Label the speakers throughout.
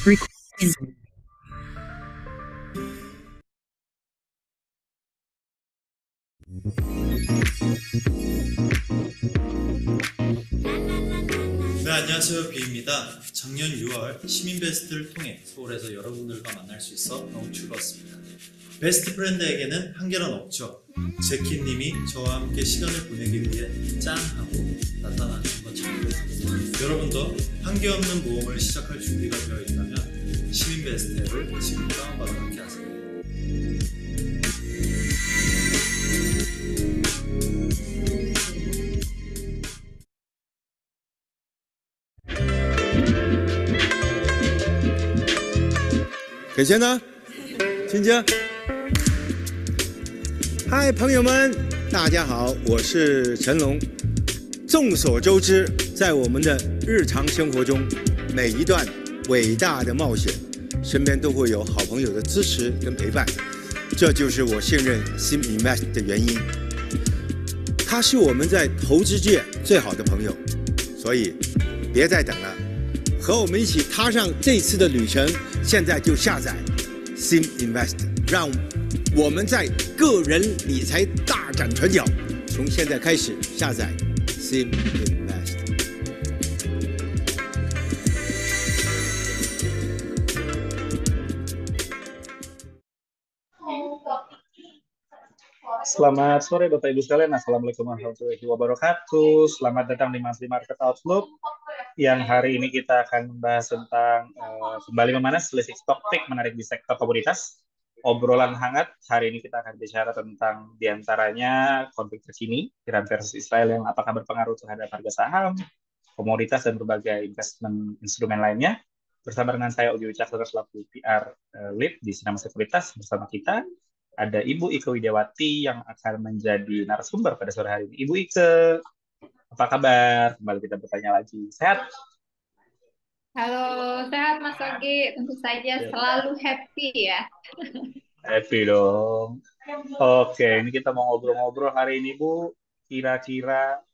Speaker 1: 네, 안녕하세요. 비입니다. 작년 6월 시민 베스트를 통해 서울에서 여러분들과 만날 수 있어 너무 즐거웠습니다. 베스트 프렌드에게는 한계는 없죠. 제키님이 저와 함께 시간을 보내기 위해 짠 하고 나타나는 것처럼 여러분도 한계 없는 모험을 시작할 준비가 되어 있다면 시민 베스트 앱을 지금 다운받아 함께 하세요.
Speaker 2: 괜찮아？진짜？嗨，朋友们，大家好，我是陈龙。众所周知，在我们的日常生活中，每一段伟大的冒险，身边都会有好朋友的支持跟陪伴，这就是我信任 Sim Invest 的原因。他是我们在投资界最好的朋友，所以别再等了，和我们一起踏上这次的旅程。现在就下载 Sim Invest， 让我们在个人理财大展拳脚。从现在开始下载 Sim Invest。Selamat
Speaker 3: sore Bapak Ibu sekalian. Assalamualaikum warahmatullahi wabarakatuh. Selamat datang di Monthly Market Outlook. Yang hari ini kita akan membahas tentang kembali memanas selisih stock pick menarik di sektor komoditas. Obrolan hangat, hari ini kita akan bicara tentang diantaranya konflik terkini, Iran versus Israel yang apakah berpengaruh terhadap harga saham, komoditas, dan berbagai investment instrumen lainnya. Bersama dengan saya, Ugi Wicaksono, selaku PR Lead di Sinama Sekuritas. Bersama kita ada Ibu Ike Widiawati yang akan menjadi narasumber pada sore hari ini. Ibu Ike, apa kabar? Kembali kita bertanya lagi. Sehat?
Speaker 4: Halo, sehat Mas Ogi. Tentu saja selalu happy ya.
Speaker 3: Happy dong. Oke, ini kita mau ngobrol-ngobrol hari ini, Bu. Kira-kira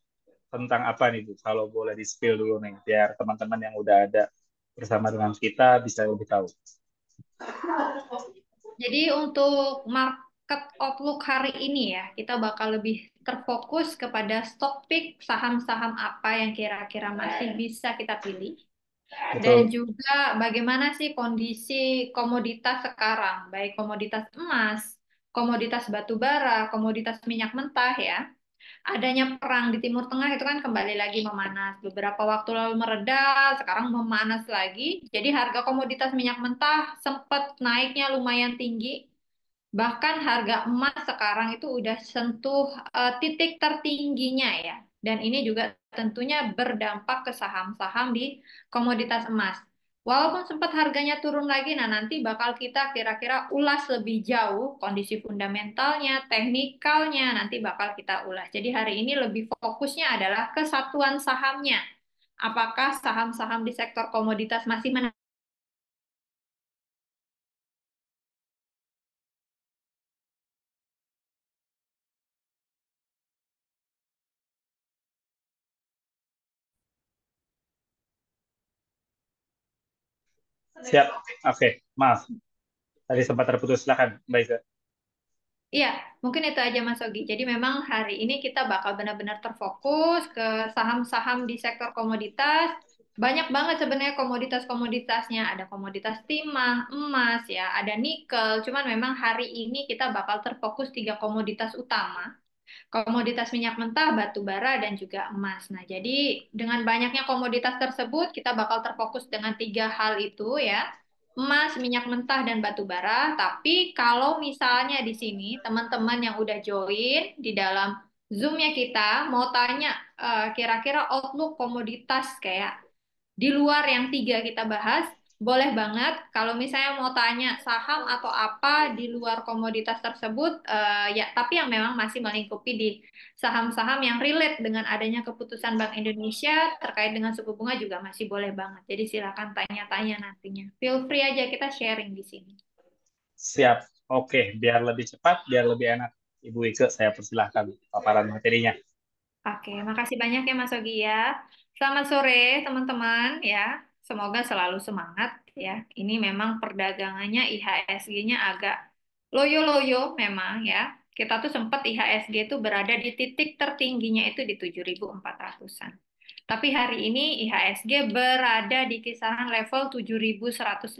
Speaker 3: tentang apa nih, Bu? Kalau boleh di-spill dulu nih, biar teman-teman yang udah ada bersama dengan kita bisa lebih tahu.
Speaker 4: Jadi untuk market outlook hari ini ya, kita bakal lebih terfokus kepada stock pick saham-saham apa yang kira-kira masih bisa kita pilih. Dan juga bagaimana sih kondisi komoditas sekarang, baik komoditas emas, komoditas batu bara, komoditas minyak mentah ya. Adanya perang di Timur Tengah itu kan kembali lagi memanas. Beberapa waktu lalu mereda, sekarang memanas lagi. Jadi harga komoditas minyak mentah sempat naiknya lumayan tinggi. Bahkan harga emas sekarang itu udah sentuh titik tertingginya ya. Dan ini juga tentunya berdampak ke saham-saham di komoditas emas. Walaupun sempat harganya turun lagi, nah nanti bakal kita kira-kira ulas lebih jauh kondisi fundamentalnya, teknikalnya, nanti bakal kita ulas. Jadi hari ini lebih fokusnya adalah kesatuan sahamnya. Apakah saham-saham di sektor komoditas masih
Speaker 3: Siap. Oke, maaf. Tadi sempat terputus. Silakan, Mbak Ike.
Speaker 4: Iya, mungkin itu aja Mas Ogi. Jadi memang hari ini kita bakal benar-benar terfokus ke saham-saham di sektor komoditas. Banyak banget sebenarnya komoditas-komoditasnya. Ada komoditas timah, emas, ya, ada nikel. Cuman memang hari ini kita bakal terfokus 3 komoditas utama. Komoditas minyak mentah, batu bara, dan juga emas. Nah, jadi dengan banyaknya komoditas tersebut, kita bakal terfokus dengan 3 hal itu ya. Emas, minyak mentah, dan batu bara. Tapi kalau misalnya di sini teman-teman yang udah join di dalam Zoom-nya kita mau tanya kira-kira outlook komoditas kayak di luar yang 3 kita bahas, boleh banget. Kalau misalnya mau tanya saham atau apa di luar komoditas tersebut, ya, tapi yang memang masih melingkupi di saham-saham yang relate dengan adanya keputusan Bank Indonesia terkait dengan suku bunga juga masih boleh banget. Jadi silakan tanya-tanya nantinya. Feel free aja kita sharing di sini.
Speaker 3: Siap. Oke, biar lebih cepat, biar lebih enak. Ibu Ike, saya persilahkan paparan materinya.
Speaker 4: Oke, makasih banyak ya Mas Ogi ya. Selamat sore teman-teman ya. semoga selalu semangat ya. Ini memang perdagangannya IHSG-nya agak loyo-loyo memang ya. Kita tuh sempat IHSG itu berada di titik tertingginya itu di 7.400-an. Tapi hari ini IHSG berada di kisaran level 7.156.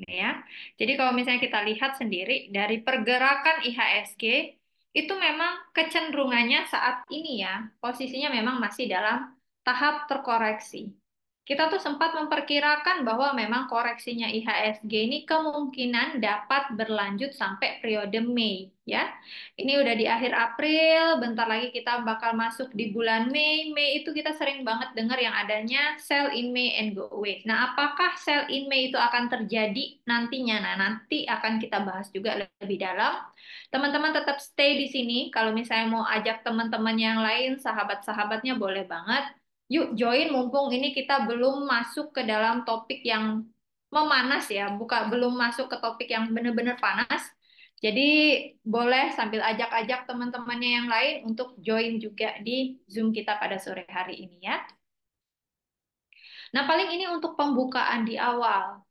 Speaker 4: Ya. Jadi kalau misalnya kita lihat sendiri dari pergerakan IHSG itu memang kecenderungannya saat ini ya, posisinya memang masih dalam tahap terkoreksi. Kita tuh sempat memperkirakan bahwa memang koreksinya IHSG ini kemungkinan dapat berlanjut sampai periode Mei ya. Ini udah di akhir April, bentar lagi kita bakal masuk di bulan Mei. Mei itu kita sering banget dengar yang adanya sell in May and go away. Nah, apakah sell in May itu akan terjadi nantinya? Nah, nanti akan kita bahas juga lebih dalam. Teman-teman tetap stay di sini. Kalau misalnya mau ajak teman-teman yang lain, sahabat-sahabatnya boleh banget. Yuk join mumpung ini kita belum masuk ke dalam topik yang memanas ya, belum masuk ke topik yang benar-benar panas. Jadi boleh sambil ajak-ajak teman-temannya yang lain untuk join juga di Zoom kita pada sore hari ini ya. Nah, paling ini untuk pembukaan di awal.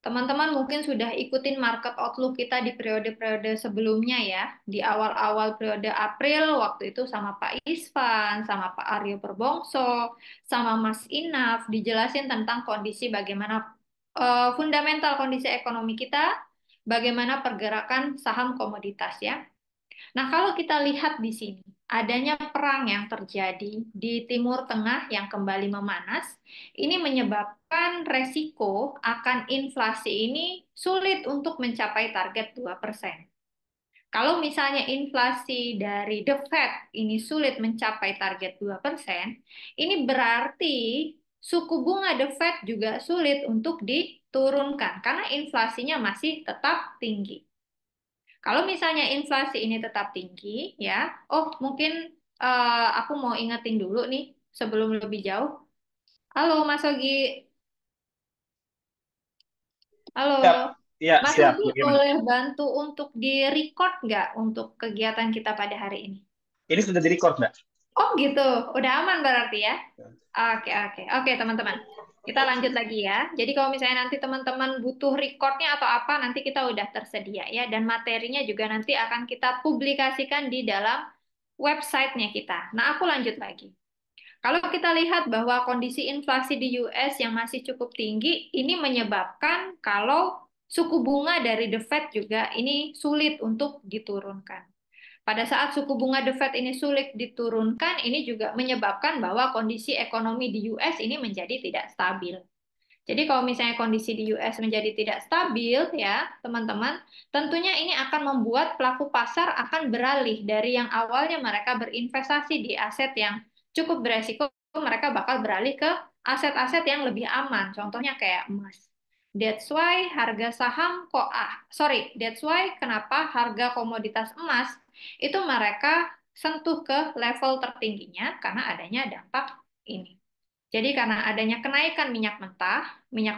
Speaker 4: Teman-teman mungkin sudah ikutin market outlook kita di periode-periode sebelumnya ya. Di awal-awal periode April, waktu itu sama Pak Isvan, sama Pak Aryo Perbongso, sama Mas Inaf, dijelasin tentang kondisi bagaimana fundamental kondisi ekonomi kita, bagaimana pergerakan saham komoditas ya. Nah, kalau kita lihat di sini, adanya perang yang terjadi di Timur Tengah yang kembali memanas, ini menyebabkan resiko akan inflasi ini sulit untuk mencapai target 2%. Kalau misalnya inflasi dari The Fed ini sulit mencapai target 2%, ini berarti suku bunga The Fed juga sulit untuk diturunkan karena inflasinya masih tetap tinggi. Kalau misalnya inflasi ini tetap tinggi, ya, mungkin aku mau ingetin dulu nih sebelum lebih jauh. Halo Mas Ogi, halo.
Speaker 3: Siap, iya
Speaker 4: Mas
Speaker 3: siap.
Speaker 4: Ogi
Speaker 3: Bagaimana?
Speaker 4: boleh bantu untuk di-record nggak untuk kegiatan kita pada hari ini?
Speaker 3: Ini sudah di-record, Mbak?
Speaker 4: Oh gitu, udah aman berarti ya? Oke, oke, oke teman-teman. Kita lanjut lagi ya. Jadi kalau misalnya nanti teman-teman butuh recordnya atau apa, nanti kita udah tersedia ya. Dan materinya juga nanti akan kita publikasikan di dalam websitenya kita. Nah, aku lanjut lagi. Kalau kita lihat bahwa kondisi inflasi di US yang masih cukup tinggi, ini menyebabkan kalau suku bunga dari The Fed juga ini sulit untuk diturunkan. Pada saat suku bunga The Fed ini sulit diturunkan, ini juga menyebabkan bahwa kondisi ekonomi di US ini menjadi tidak stabil. Jadi kalau misalnya kondisi di US menjadi tidak stabil ya, teman-teman, tentunya ini akan membuat pelaku pasar akan beralih dari yang awalnya mereka berinvestasi di aset yang cukup beresiko, mereka bakal beralih ke aset-aset yang lebih aman. Contohnya kayak emas. That's why harga saham that's why kenapa harga komoditas emas itu mereka sentuh ke level tertingginya karena adanya dampak ini. Jadi karena adanya kenaikan minyak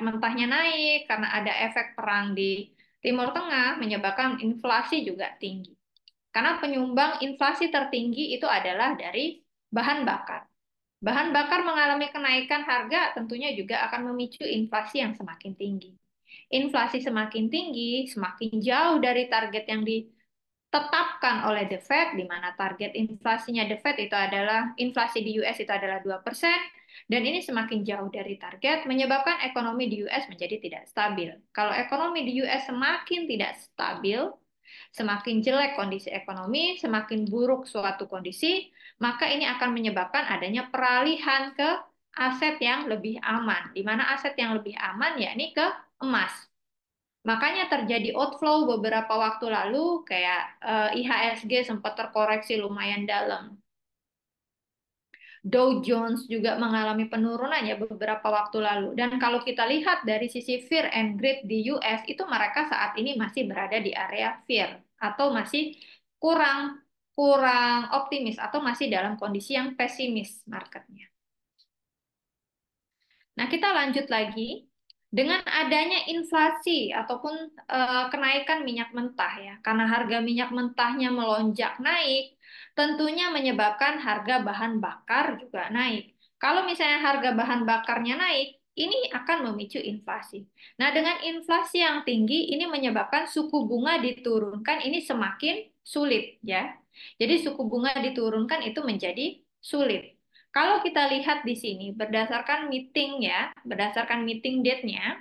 Speaker 4: mentahnya naik karena ada efek perang di Timur Tengah menyebabkan inflasi juga tinggi. Karena penyumbang inflasi tertinggi itu adalah dari bahan bakar. Bahan bakar mengalami kenaikan harga tentunya juga akan memicu inflasi yang semakin tinggi. Inflasi semakin tinggi, semakin jauh dari target yang ditetapkan oleh The Fed, di mana target inflasinya The Fed itu adalah, inflasi di US itu adalah 2%, dan ini semakin jauh dari target, menyebabkan ekonomi di US menjadi tidak stabil. Kalau ekonomi di US semakin tidak stabil, semakin jelek kondisi ekonomi, semakin buruk suatu kondisi, maka ini akan menyebabkan adanya peralihan ke aset yang lebih aman, di mana aset yang lebih aman yakni ke emas. Makanya terjadi outflow beberapa waktu lalu, kayak IHSG sempat terkoreksi lumayan dalam. Dow Jones juga mengalami penurunan ya beberapa waktu lalu. Dan kalau kita lihat dari sisi fear and greed di US, itu mereka saat ini masih berada di area fear atau masih kurang kurang optimis atau masih dalam kondisi yang pesimis marketnya. Nah, kita lanjut lagi. Dengan adanya inflasi ataupun kenaikan minyak mentah ya, karena harga minyak mentahnya melonjak naik, tentunya menyebabkan harga bahan bakar juga naik. Kalau misalnya harga bahan bakarnya naik, ini akan memicu inflasi. Nah, dengan inflasi yang tinggi, ini menyebabkan suku bunga diturunkan, ini semakin sulit, ya. Jadi suku bunga diturunkan itu menjadi sulit. Kalau kita lihat di sini, berdasarkan meeting ya, berdasarkan meeting date-nya,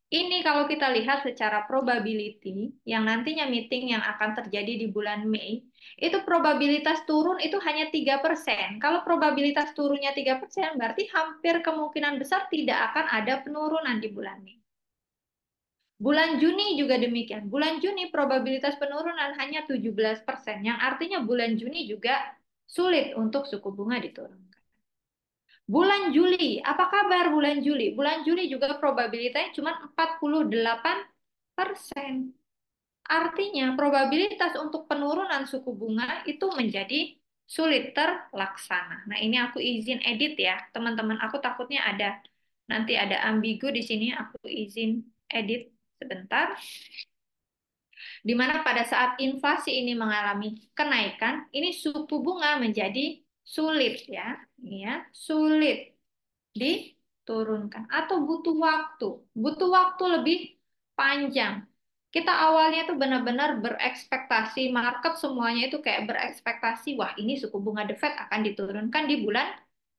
Speaker 4: ini kalau kita lihat secara probability, yang nantinya meeting yang akan terjadi di bulan Mei, itu probabilitas turun itu hanya 3%. Kalau probabilitas turunnya 3%, berarti hampir kemungkinan besar tidak akan ada penurunan di bulan Mei. Bulan Juni juga demikian. Bulan Juni probabilitas penurunan hanya 17%, yang artinya bulan Juni juga sulit untuk suku bunga diturunkan. Bulan Juli, apa kabar bulan Juli? Bulan Juli juga probabilitasnya cuma 48%. Artinya probabilitas untuk penurunan suku bunga itu menjadi sulit terlaksana. Nah, ini aku izin edit ya, teman-teman. Aku takutnya nanti ada ambigu di sini. Aku izin edit sebentar. Di mana pada saat inflasi ini mengalami kenaikan, ini suku bunga menjadi sulit ya, ini ya, sulit diturunkan atau butuh waktu lebih panjang. Kita awalnya tuh benar-benar berekspektasi, market semuanya itu kayak berekspektasi, wah ini suku bunga The Fed akan diturunkan di bulan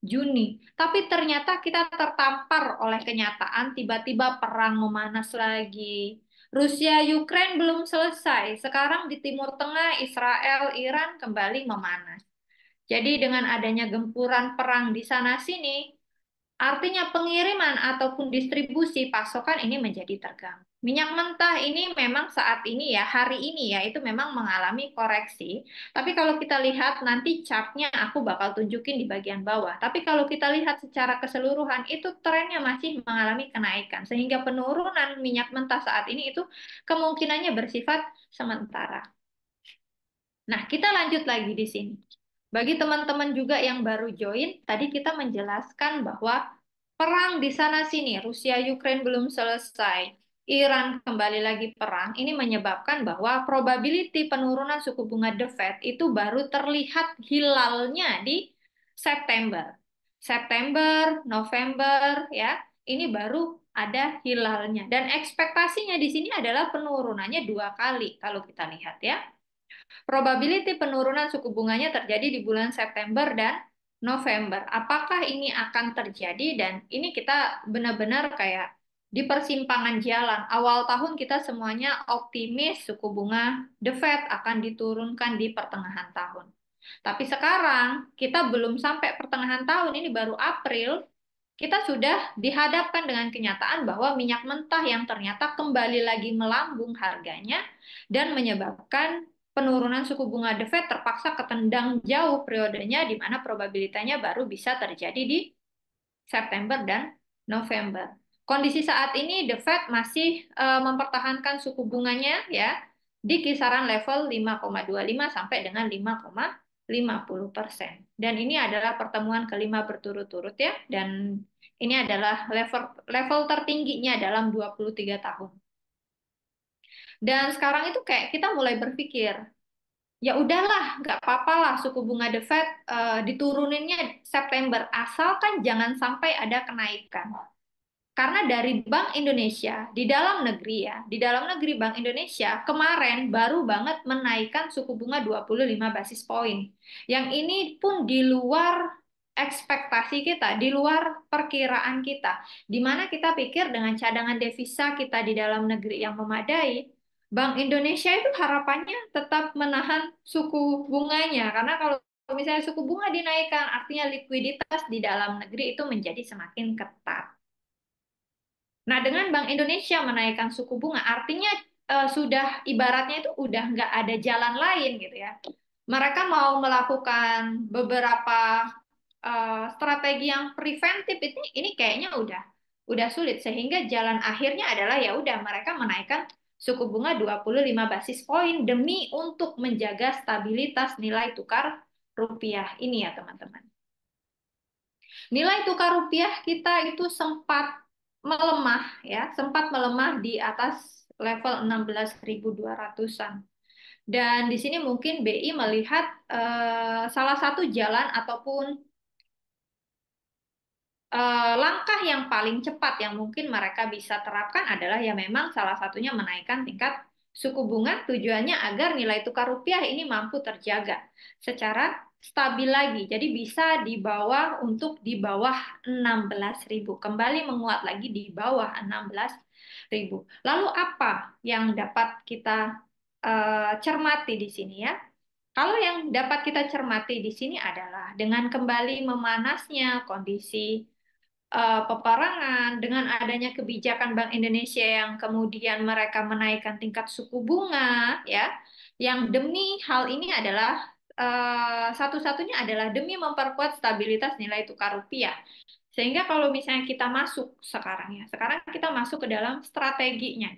Speaker 4: Juni. Tapi ternyata kita tertampar oleh kenyataan, tiba-tiba perang memanas lagi. Rusia Ukraine belum selesai. Sekarang di Timur Tengah, Israel, Iran kembali memanas. Jadi dengan adanya gempuran perang di sana sini, artinya pengiriman ataupun distribusi pasokan ini menjadi terganggu. Minyak mentah ini memang saat ini ya, hari ini ya, itu memang mengalami koreksi. Tapi kalau kita lihat nanti chartnya aku bakal tunjukin di bagian bawah. Tapi kalau kita lihat secara keseluruhan, itu trennya masih mengalami kenaikan. Sehingga penurunan minyak mentah saat ini itu kemungkinannya bersifat sementara. Nah, kita lanjut lagi di sini. Bagi teman-teman juga yang baru join, tadi kita menjelaskan bahwa perang di sana sini, Rusia Ukraine belum selesai, Iran kembali lagi perang, ini menyebabkan bahwa probability penurunan suku bunga The Fed itu baru terlihat hilalnya di September. September, November ya, ini baru ada hilalnya. Dan ekspektasinya di sini adalah penurunannya 2 kali kalau kita lihat ya. Probability penurunan suku bunganya terjadi di bulan September dan November. Apakah ini akan terjadi? Dan ini kita benar-benar kayak di persimpangan jalan. Awal tahun kita semuanya optimis suku bunga The Fed akan diturunkan di pertengahan tahun. Tapi sekarang kita belum sampai pertengahan tahun, ini baru April, kita sudah dihadapkan dengan kenyataan bahwa minyak mentah yang ternyata kembali lagi melambung harganya dan menyebabkan penurunan suku bunga The Fed terpaksa ketendang jauh periodenya di mana probabilitasnya baru bisa terjadi di September dan November. Kondisi saat ini The Fed masih mempertahankan suku bunganya ya di kisaran level 5,25 sampai dengan 5,50%. Dan ini adalah pertemuan kelima berturut-turut ya, dan ini adalah level tertingginya dalam 23 tahun. Dan sekarang itu kayak kita mulai berpikir, ya udahlah, nggak apa-apa lah suku bunga The Fed dituruninnya September, asalkan jangan sampai ada kenaikan. Karena dari Bank Indonesia, di dalam negeri ya, di dalam negeri Bank Indonesia kemarin baru banget menaikkan suku bunga 25 basis poin. Yang ini pun di luar ekspektasi kita, di luar perkiraan kita. Di mana kita pikir dengan cadangan devisa kita di dalam negeri yang memadai, Bank Indonesia itu harapannya tetap menahan suku bunganya. Karena kalau misalnya suku bunga dinaikkan, artinya likuiditas di dalam negeri itu menjadi semakin ketat. Nah, dengan Bank Indonesia menaikkan suku bunga, artinya sudah ibaratnya itu udah nggak ada jalan lain gitu ya. Mereka mau melakukan beberapa strategi yang preventif ini kayaknya udah sulit, sehingga jalan akhirnya adalah ya udah mereka menaikkan suku bunga 25 basis poin demi untuk menjaga stabilitas nilai tukar rupiah ini ya teman-teman. Nilai tukar rupiah kita itu sempat melemah ya, sempat melemah di atas level 16.200-an. Dan di sini mungkin BI melihat salah satu jalan ataupun langkah yang paling cepat yang mungkin mereka bisa terapkan adalah ya memang salah satunya menaikkan tingkat suku bunga tujuannya agar nilai tukar rupiah ini mampu terjaga secara stabil lagi. Jadi bisa di bawah untuk di bawah 16.000. Kembali menguat lagi di bawah 16.000. Lalu apa yang dapat kita cermati di sini ya? Kalau yang dapat kita cermati di sini adalah dengan kembali memanasnya kondisi peperangan, dengan adanya kebijakan Bank Indonesia yang kemudian mereka menaikkan tingkat suku bunga, ya, yang demi hal ini adalah satu-satunya adalah demi memperkuat stabilitas nilai tukar rupiah. Sehingga kalau misalnya kita masuk sekarang ya, sekarang kita masuk ke dalam strateginya.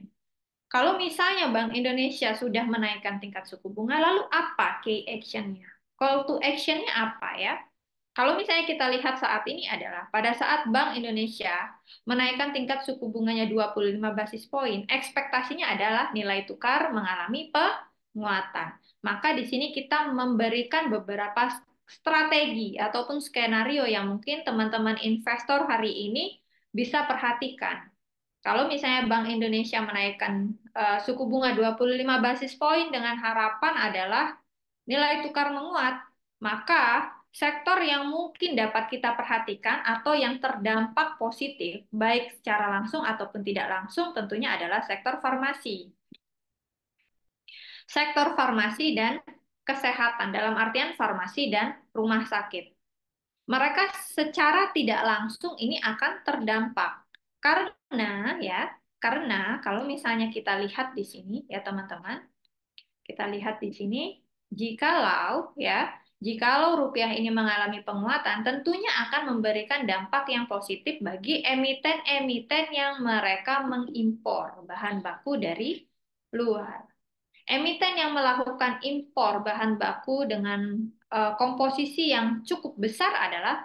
Speaker 4: Kalau misalnya Bank Indonesia sudah menaikkan tingkat suku bunga, lalu apa key action-nya? Call to action-nya apa ya? Kalau misalnya kita lihat saat ini adalah pada saat Bank Indonesia menaikkan tingkat suku bunganya 25 basis poin, ekspektasinya adalah nilai tukar mengalami penguatan. Maka di sini kita memberikan beberapa strategi ataupun skenario yang mungkin teman-teman investor hari ini bisa perhatikan. Kalau misalnya Bank Indonesia menaikkan suku bunga 25 basis poin dengan harapan adalah nilai tukar menguat, maka sektor yang mungkin dapat kita perhatikan atau yang terdampak positif, baik secara langsung ataupun tidak langsung, tentunya adalah sektor farmasi. Sektor farmasi dan kesehatan, dalam artian farmasi dan rumah sakit. Mereka secara tidak langsung ini akan terdampak. Karena kalau misalnya kita lihat di sini ya teman-teman, kita lihat di sini, jikalau rupiah ini mengalami penguatan, tentunya akan memberikan dampak yang positif bagi emiten-emiten yang mereka mengimpor bahan baku dari luar. Emiten yang melakukan impor bahan baku dengan komposisi yang cukup besar adalah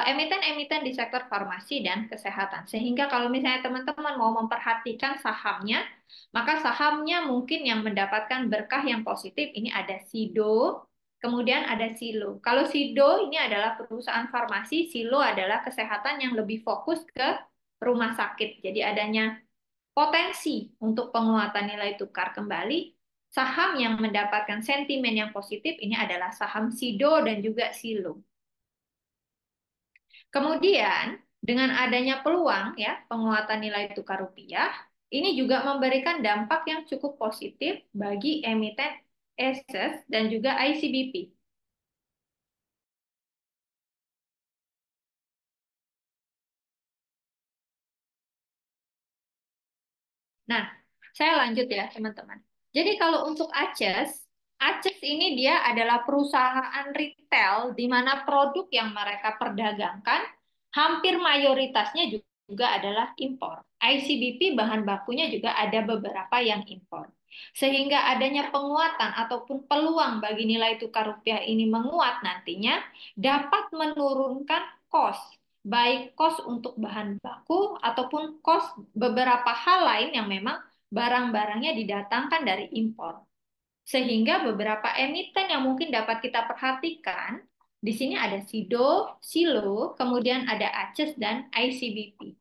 Speaker 4: emiten-emiten di sektor farmasi dan kesehatan. Sehingga kalau misalnya teman-teman mau memperhatikan sahamnya, maka sahamnya mungkin yang mendapatkan berkah yang positif ini ada Sido, kemudian ada Silo. Kalau Sido ini adalah perusahaan farmasi, Silo adalah kesehatan yang lebih fokus ke rumah sakit. Jadi adanya potensi untuk penguatan nilai tukar kembali. Saham yang mendapatkan sentimen yang positif ini adalah saham Sido dan juga Silo. Kemudian, dengan adanya peluang ya penguatan nilai tukar rupiah, ini juga memberikan dampak yang cukup positif bagi emiten ASES dan juga ICBP. Nah, saya lanjut ya teman-teman. Jadi kalau untuk ACES ini dia adalah perusahaan retail di mana produk yang mereka perdagangkan hampir mayoritasnya juga adalah impor. ICBP bahan bakunya juga ada beberapa yang impor. Sehingga adanya penguatan ataupun peluang bagi nilai tukar rupiah ini menguat nantinya dapat menurunkan cost, baik cost untuk bahan baku ataupun cost beberapa hal lain yang memang barang-barangnya didatangkan dari impor. Sehingga beberapa emiten yang mungkin dapat kita perhatikan, di sini ada Sido, Silo, kemudian ada ACES dan ICBP.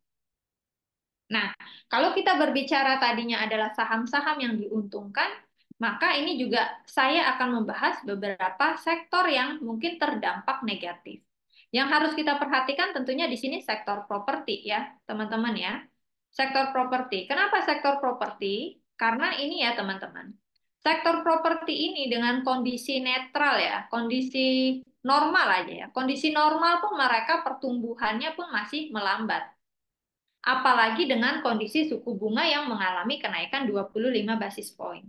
Speaker 4: Nah, kalau kita berbicara tadinya adalah saham-saham yang diuntungkan, maka ini juga saya akan membahas beberapa sektor yang mungkin terdampak negatif. Yang harus kita perhatikan tentunya di sini sektor properti ya, teman-teman ya. Sektor properti. Kenapa sektor properti? Karena ini ya, teman-teman. Sektor properti ini dengan kondisi netral ya, kondisi normal aja ya. Kondisi normal pun mereka pertumbuhannya pun masih melambat. Apalagi dengan kondisi suku bunga yang mengalami kenaikan 25 basis poin.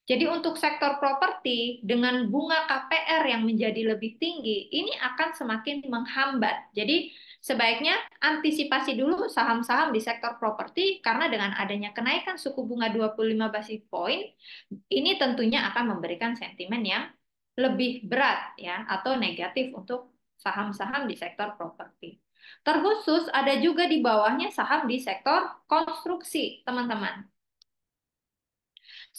Speaker 4: Jadi untuk sektor properti dengan bunga KPR yang menjadi lebih tinggi, ini akan semakin menghambat. Jadi sebaiknya antisipasi dulu saham-saham di sektor properti karena dengan adanya kenaikan suku bunga 25 basis poin, ini tentunya akan memberikan sentimen yang lebih berat ya atau negatif untuk saham-saham di sektor properti. Terkhusus ada juga di bawahnya saham di sektor konstruksi, teman-teman.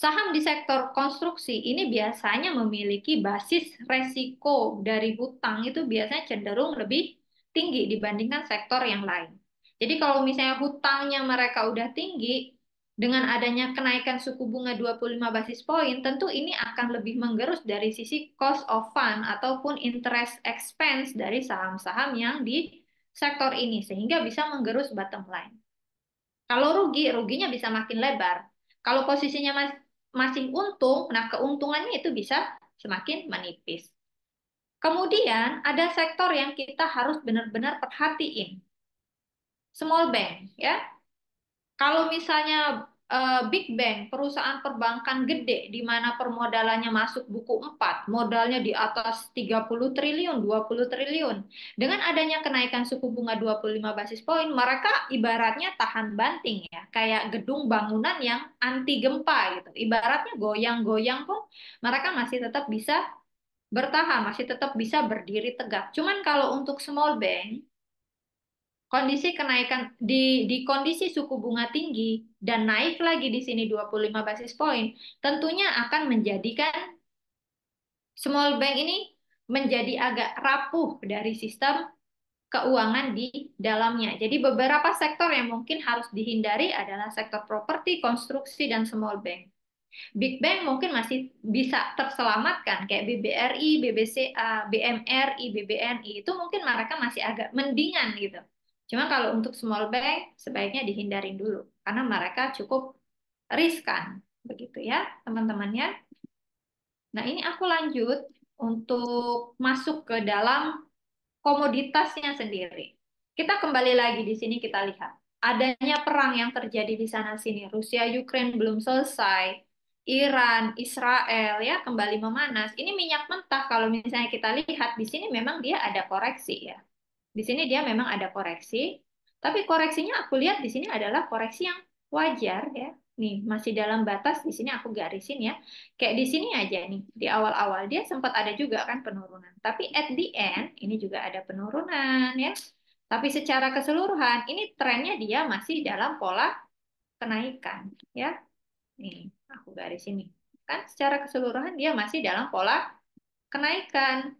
Speaker 4: Saham di sektor konstruksi ini biasanya memiliki basis resiko dari hutang itu biasanya cenderung lebih tinggi dibandingkan sektor yang lain. Jadi kalau misalnya hutangnya mereka udah tinggi, dengan adanya kenaikan suku bunga 25 basis poin, tentu ini akan lebih menggerus dari sisi cost of fund ataupun interest expense dari saham-saham yang di sektor ini, sehingga bisa menggerus bottom line. Kalau rugi, ruginya bisa makin lebar. Kalau posisinya masih untung, nah keuntungannya itu bisa semakin menipis. Kemudian ada sektor yang kita harus benar-benar perhatiin. Small bank, ya. Kalau misalnya big bank, perusahaan perbankan gede di mana permodalannya masuk buku 4, modalnya di atas 30 triliun, 20 triliun. Dengan adanya kenaikan suku bunga 25 basis poin, mereka ibaratnya tahan banting ya, kayak gedung bangunan yang anti gempa gitu. Ibaratnya goyang-goyang pun mereka masih tetap bisa bertahan, masih tetap bisa berdiri tegak. Cuman kalau untuk small bank, kondisi kenaikan di kondisi suku bunga tinggi dan naik lagi di sini 25 basis poin, tentunya akan menjadikan small bank ini menjadi agak rapuh dari sistem keuangan di dalamnya. Jadi beberapa sektor yang mungkin harus dihindari adalah sektor properti, konstruksi, dan small bank. Big Bank mungkin masih bisa terselamatkan kayak BBRI, BBCA, BMRI, BBNI itu mungkin mereka masih agak mendingan gitu. Cuma kalau untuk small bank sebaiknya dihindarin dulu karena mereka cukup riskan begitu ya teman-temannya. Nah, ini aku lanjut untuk masuk ke dalam komoditasnya sendiri. Kita kembali lagi di sini kita lihat adanya perang yang terjadi di sana sini. Rusia Ukraine belum selesai. Iran, Israel ya kembali memanas. Ini minyak mentah kalau misalnya kita lihat di sini memang dia ada koreksi ya. Di sini dia memang ada koreksi, tapi koreksinya aku lihat di sini adalah koreksi yang wajar ya. Nih, masih dalam batas di sini aku garisin ya. Kayak di sini aja nih, di awal-awal dia sempat ada juga kan penurunan. Tapi at the end ini juga ada penurunan ya. Tapi secara keseluruhan ini trennya dia masih dalam pola kenaikan ya. Nih, aku garis ini. Kan secara keseluruhan dia masih dalam pola kenaikan.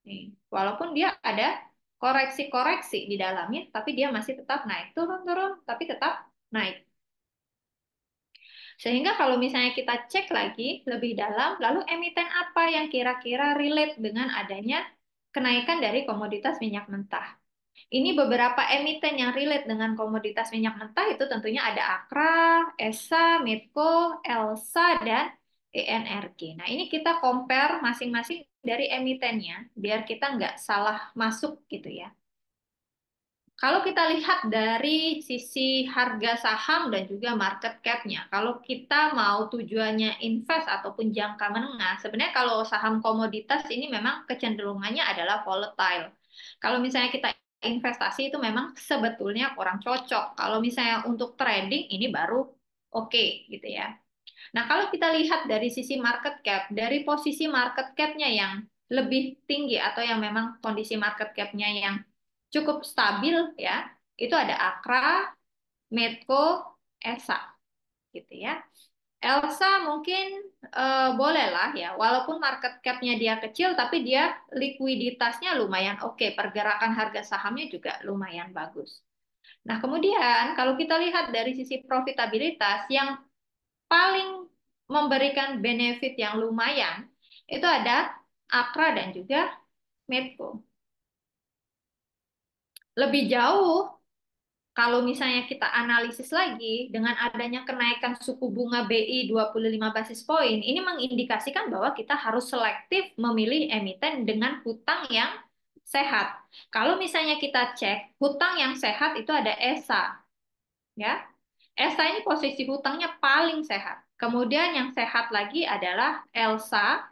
Speaker 4: Nih, walaupun dia ada koreksi-koreksi di dalamnya, tapi dia masih tetap naik. Turun-turun, tapi tetap naik. Sehingga kalau misalnya kita cek lagi lebih dalam, lalu emiten apa yang kira-kira relate dengan adanya kenaikan dari komoditas minyak mentah? Ini beberapa emiten yang relate dengan komoditas minyak mentah itu tentunya ada Akra, ESA, Medco, Elsa, dan ENRG. Nah, ini kita compare masing-masing dari emitennya, biar kita nggak salah masuk gitu ya. Kalau kita lihat dari sisi harga saham dan juga market cap-nya, kalau kita mau tujuannya invest ataupun jangka menengah, sebenarnya kalau saham komoditas ini memang kecenderungannya adalah volatile. Kalau misalnya kita investasi itu memang sebetulnya kurang cocok. Kalau misalnya untuk trading ini baru oke gitu ya. Nah, kalau kita lihat dari sisi market cap, dari posisi market cap-nya yang lebih tinggi atau yang memang kondisi market cap-nya yang cukup stabil ya, itu ada Akra, Medco, ESA gitu ya. Elsa mungkin boleh lah ya, walaupun market cap-nya dia kecil, tapi dia likuiditasnya lumayan oke, pergerakan harga sahamnya juga lumayan bagus. Nah, kemudian kalau kita lihat dari sisi profitabilitas, yang paling memberikan benefit yang lumayan itu ada Akra dan juga Medco. Lebih jauh, kalau misalnya kita analisis lagi dengan adanya kenaikan suku bunga BI 25 basis poin, ini mengindikasikan bahwa kita harus selektif memilih emiten dengan hutang yang sehat. Kalau misalnya kita cek, hutang yang sehat itu ada ESA, ya. ESA ini posisi hutangnya paling sehat. Kemudian yang sehat lagi adalah Elsa,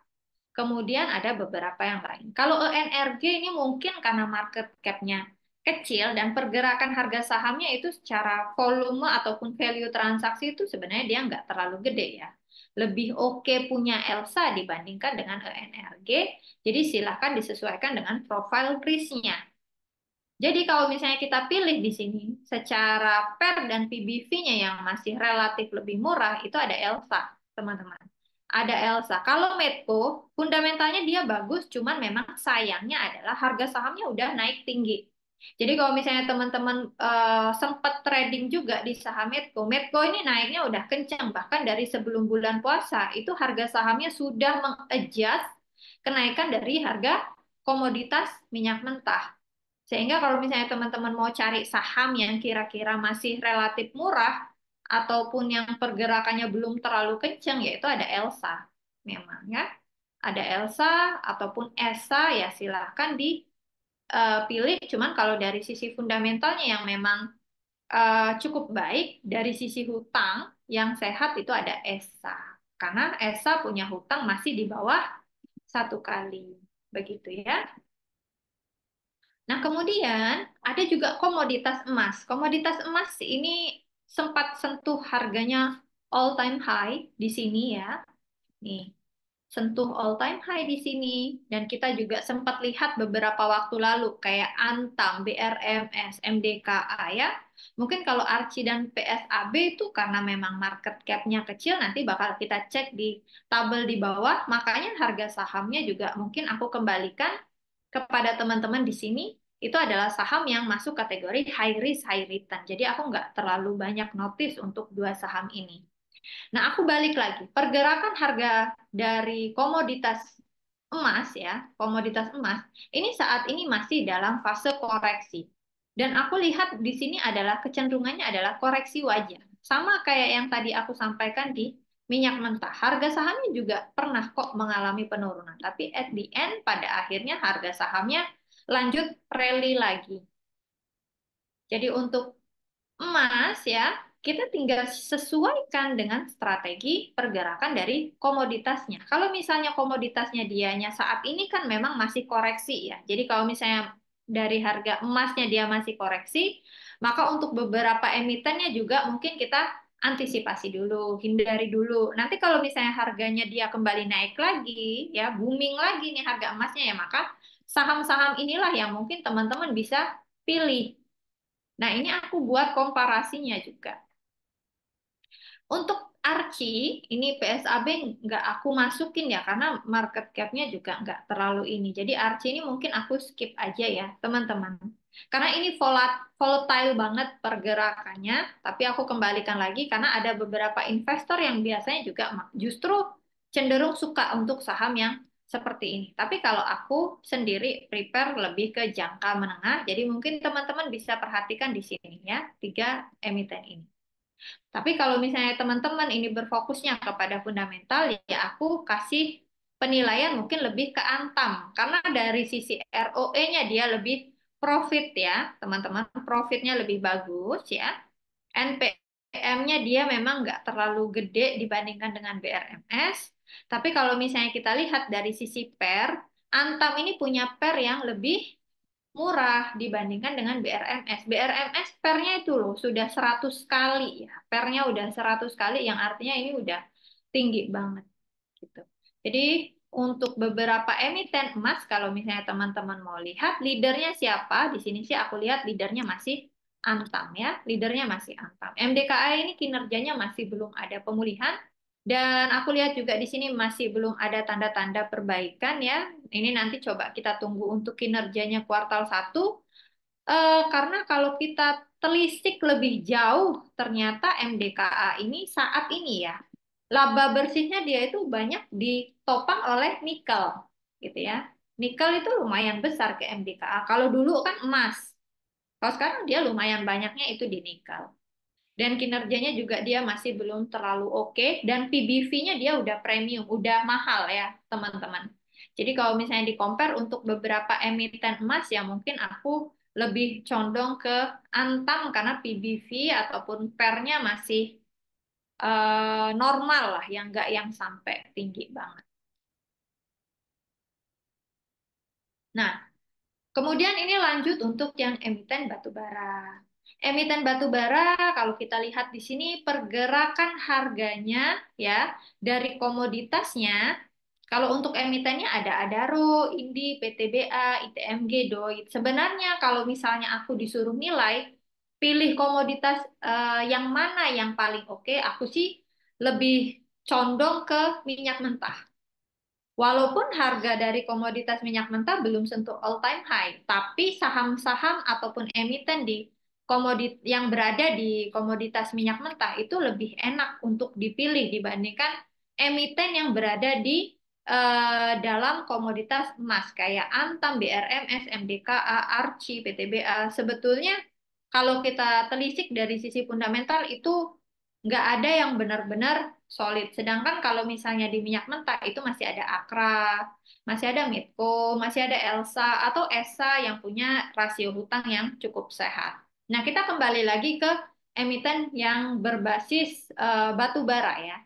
Speaker 4: kemudian ada beberapa yang lain. Kalau ENRG ini mungkin karena market cap-nya kecil dan pergerakan harga sahamnya itu secara volume ataupun value transaksi itu sebenarnya dia nggak terlalu gede ya. Lebih oke punya Elsa dibandingkan dengan ENRG. Jadi silakan disesuaikan dengan profile risk-nya. Jadi kalau misalnya kita pilih di sini, secara PER dan PBV-nya yang masih relatif lebih murah, itu ada Elsa, teman-teman. Ada Elsa. Kalau Medco, fundamentalnya dia bagus, cuman memang sayangnya adalah harga sahamnya udah naik tinggi. Jadi kalau misalnya teman-teman sempat trading juga di saham Medco, Medco ini naiknya udah kencang, bahkan dari sebelum bulan puasa itu harga sahamnya sudah mengadjust kenaikan dari harga komoditas minyak mentah. Sehingga kalau misalnya teman-teman mau cari saham yang kira-kira masih relatif murah ataupun yang pergerakannya belum terlalu kencang, yaitu ada Elsa. Memang ya, ada Elsa ataupun ESA ya silahkan dipilih. Cuman kalau dari sisi fundamentalnya yang memang cukup baik, dari sisi hutang yang sehat itu ada ESA. Karena ESA punya hutang masih di bawah 1 kali. Begitu ya. Nah, kemudian ada juga komoditas emas. Komoditas emas ini sempat sentuh harganya all time high di sini ya. Nih, sentuh all time high di sini dan kita juga sempat lihat beberapa waktu lalu kayak Antam, BRMS, MDKA ya. Mungkin kalau Archie dan PSAB itu karena memang market cap-nya kecil nanti bakal kita cek di tabel di bawah, makanya harga sahamnya juga mungkin aku kembalikan kepada teman-teman di sini itu adalah saham yang masuk kategori high risk high return. Jadi aku nggak terlalu banyak notice untuk dua saham ini. Nah, aku balik lagi. Pergerakan harga dari komoditas emas ya, komoditas emas, ini saat ini masih dalam fase koreksi. Dan aku lihat di sini adalah kecenderungannya adalah koreksi wajar. Sama kayak yang tadi aku sampaikan di minyak mentah. Harga sahamnya juga pernah kok mengalami penurunan. Tapi at the end, pada akhirnya harga sahamnya lanjut rally lagi. Jadi untuk emas ya, kita tinggal sesuaikan dengan strategi pergerakan dari komoditasnya. Kalau misalnya komoditasnya dianya saat ini kan memang masih koreksi ya. Jadi kalau misalnya dari harga emasnya dia masih koreksi, maka untuk beberapa emitennya juga mungkin kita antisipasi dulu, hindari dulu. Nanti kalau misalnya harganya dia kembali naik lagi, ya booming lagi nih harga emasnya ya, maka saham-saham inilah yang mungkin teman-teman bisa pilih. Nah, ini aku buat komparasinya juga. Untuk Archie, ini PSAB nggak aku masukin ya, karena market cap-nya juga nggak terlalu ini. Jadi Archie ini mungkin aku skip aja ya, teman-teman. Karena ini volatile banget pergerakannya, tapi aku kembalikan lagi karena ada beberapa investor yang biasanya juga justru cenderung suka untuk saham yang seperti ini. Tapi kalau aku sendiri prepare lebih ke jangka menengah, jadi mungkin teman-teman bisa perhatikan di sini ya, 3 emiten ini. Tapi kalau misalnya teman-teman ini berfokusnya kepada fundamental, ya aku kasih penilaian mungkin lebih ke Antam. Karena dari sisi ROE-nya dia lebih profit ya, teman-teman. Profitnya lebih bagus ya. NPM-nya dia memang nggak terlalu gede dibandingkan dengan BRMS. Tapi kalau misalnya kita lihat dari sisi PER, Antam ini punya PER yang lebih murah dibandingkan dengan BRMS. BRMS pernya itu loh sudah 100 kali ya. Pernya udah 100 kali yang artinya ini udah tinggi banget gitu. Jadi untuk beberapa emiten emas kalau misalnya teman-teman mau lihat leadernya siapa, di sini sih aku lihat leadernya masih Antam ya. Leadernya masih Antam. MDKA ini kinerjanya masih belum ada pemulihan. Dan aku lihat juga di sini masih belum ada tanda-tanda perbaikan ya. Ini nanti coba kita tunggu untuk kinerjanya kuartal 1. Karena kalau kita telisik lebih jauh, ternyata MDKA ini saat ini ya, laba bersihnya dia itu banyak ditopang oleh nikel, gitu ya. Nikel itu lumayan besar ke MDKA. Kalau dulu kan emas, kalau sekarang dia lumayan banyaknya itu di nikel. Dan kinerjanya juga dia masih belum terlalu oke, dan PBV-nya dia udah premium, udah mahal ya teman-teman. Jadi kalau misalnya di-compare untuk beberapa emiten emas ya mungkin aku lebih condong ke Antam karena PBV ataupun PER-nya masih normal lah, yang nggak yang sampai tinggi banget. Nah, kemudian ini lanjut untuk yang emiten batubara. Emiten batubara kalau kita lihat di sini pergerakan harganya ya dari komoditasnya. Kalau untuk emitennya ada Adaro, Indi, PTBA, ITMG, DOIT. Sebenarnya kalau misalnya aku disuruh nilai, pilih komoditas yang mana yang paling oke, aku sih lebih condong ke minyak mentah. Walaupun harga dari komoditas minyak mentah belum sentuh all time high, tapi saham-saham ataupun emiten di yang berada di komoditas minyak mentah itu lebih enak untuk dipilih dibandingkan emiten yang berada di dalam komoditas emas kayak Antam, BRMS, MDKA, Archie, PTBA. Sebetulnya kalau kita telisik dari sisi fundamental itu nggak ada yang benar-benar solid. Sedangkan kalau misalnya di minyak mentah itu masih ada Akra, masih ada Medco, masih ada Elsa atau Esa yang punya rasio hutang yang cukup sehat. Nah, kita kembali lagi ke emiten yang berbasis batu bara ya.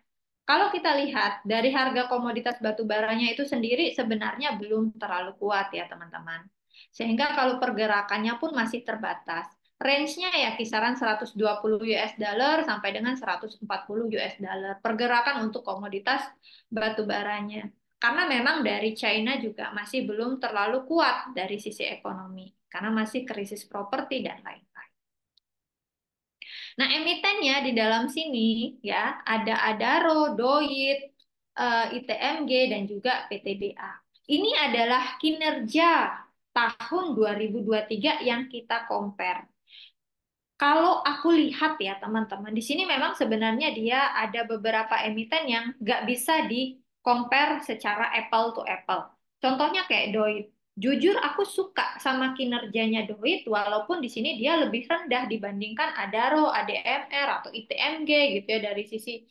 Speaker 4: Kalau kita lihat dari harga komoditas batu baranya itu sendiri sebenarnya belum terlalu kuat ya teman-teman. Sehingga kalau pergerakannya pun masih terbatas. Range-nya ya kisaran 120 US dollar sampai dengan 140 US dollar. Pergerakan untuk komoditas batu baranya. Karena memang dari China juga masih belum terlalu kuat dari sisi ekonomi. Karena masih krisis properti dan lain-lain. Nah, emitennya di dalam sini ya ada Adaro, Doit, ITMG dan juga PTBA. Ini adalah kinerja tahun 2023 yang kita compare. Kalau aku lihat ya teman-teman, di sini memang sebenarnya dia ada beberapa emiten yang nggak bisa di compare secara apple to apple. Contohnya kayak Doit. Jujur aku suka sama kinerjanya Doit, walaupun di sini dia lebih rendah dibandingkan Adaro, ADMR, atau ITMG gitu ya dari sisi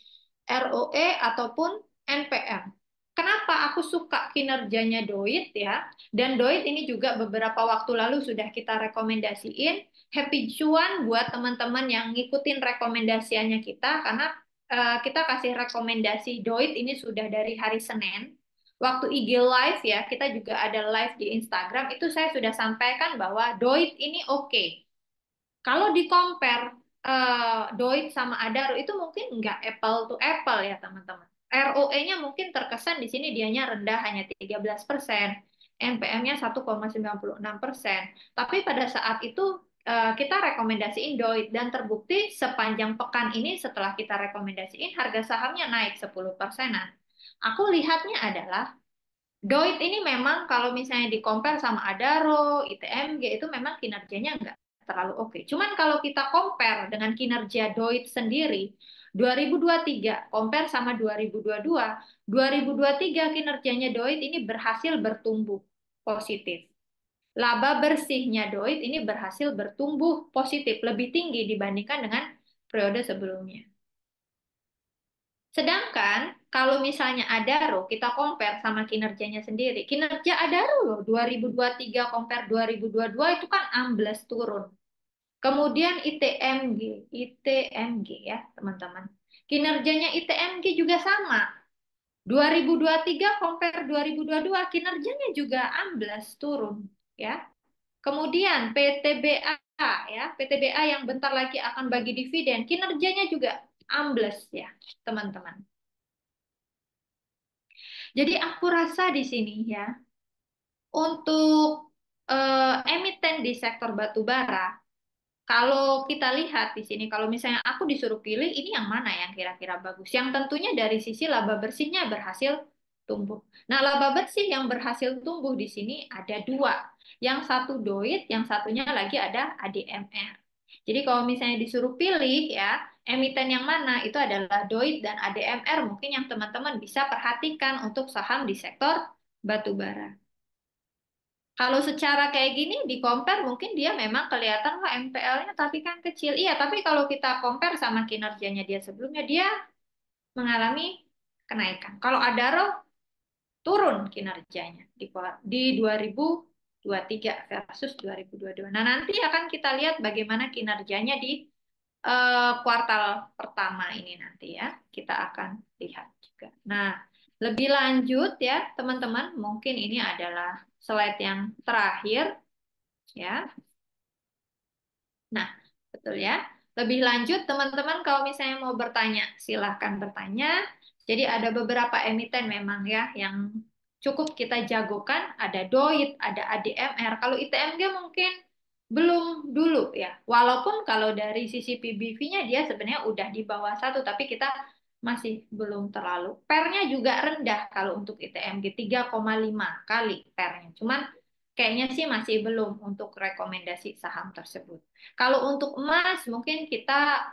Speaker 4: ROE ataupun NPM. Kenapa aku suka kinerjanya Doit ya? Dan Doit ini juga beberapa waktu lalu sudah kita rekomendasiin. Happy cuan buat teman-teman yang ngikutin rekomendasiannya kita karena kita kasih rekomendasi Doit ini sudah dari hari Senin. Waktu IG live ya, kita juga ada live di Instagram, itu saya sudah sampaikan bahwa Doit ini oke. Kalau di compare Doit sama Adaro itu mungkin nggak apple to apple ya teman-teman. ROE-nya mungkin terkesan di sini dianya rendah hanya 13%, NPM-nya 1,96%. Tapi pada saat itu kita rekomendasiin Doit dan terbukti sepanjang pekan ini setelah kita rekomendasiin harga sahamnya naik 10%-an. Aku lihatnya adalah Doit ini memang kalau misalnya di compare sama Adaro, ITMG itu memang kinerjanya nggak terlalu oke. Cuman kalau kita compare dengan kinerja Doit sendiri, 2023 compare sama 2022, 2023 kinerjanya Doit ini berhasil bertumbuh positif. Laba bersihnya Doit ini berhasil bertumbuh positif, lebih tinggi dibandingkan dengan periode sebelumnya. Sedangkan kalau misalnya Adaro kita compare sama kinerjanya sendiri, kinerja Adaro loh 2023 compare 2022 itu kan ambles turun. Kemudian ITMG ya teman-teman. Kinerjanya ITMG juga sama. 2023 compare 2022 kinerjanya juga ambles turun ya. Kemudian PTBA ya, PTBA yang bentar lagi akan bagi dividen, kinerjanya juga ambles ya, teman-teman. Jadi aku rasa di sini ya, untuk emiten di sektor batu bara, kalau kita lihat di sini, kalau misalnya aku disuruh pilih, ini yang mana yang kira-kira bagus? Yang tentunya dari sisi laba bersihnya berhasil tumbuh. Nah, laba bersih yang berhasil tumbuh di sini ada dua. Yang satu Doit, yang satunya lagi ada ADMR. Jadi kalau misalnya disuruh pilih ya, emiten yang mana itu adalah Doit dan ADMR mungkin yang teman-teman bisa perhatikan untuk saham di sektor batu bara. Kalau secara kayak gini di compare mungkin dia memang kelihatan lah NPL-nya tapi kan kecil. Iya, tapi kalau kita compare sama kinerjanya dia sebelumnya dia mengalami kenaikan. Kalau Adaro turun kinerjanya di 2023 versus 2022. Nah, nanti akan kita lihat bagaimana kinerjanya di kuartal pertama ini nanti ya. Kita akan lihat juga. Nah, lebih lanjut ya, teman-teman, mungkin ini adalah slide yang terakhir ya. Nah, betul ya. Lebih lanjut, teman-teman kalau misalnya mau bertanya, silahkan bertanya. Jadi ada beberapa emiten memang ya yang cukup kita jagokan. Ada Doit, ada ADMR. Kalau ITMG mungkin belum dulu ya. Walaupun kalau dari sisi PBV-nya dia sebenarnya udah di bawah satu, tapi kita masih belum terlalu. Pernya juga rendah kalau untuk ITMG 3,5 kali pernya. Cuman kayaknya sih masih belum untuk rekomendasi saham tersebut. Kalau untuk emas mungkin kita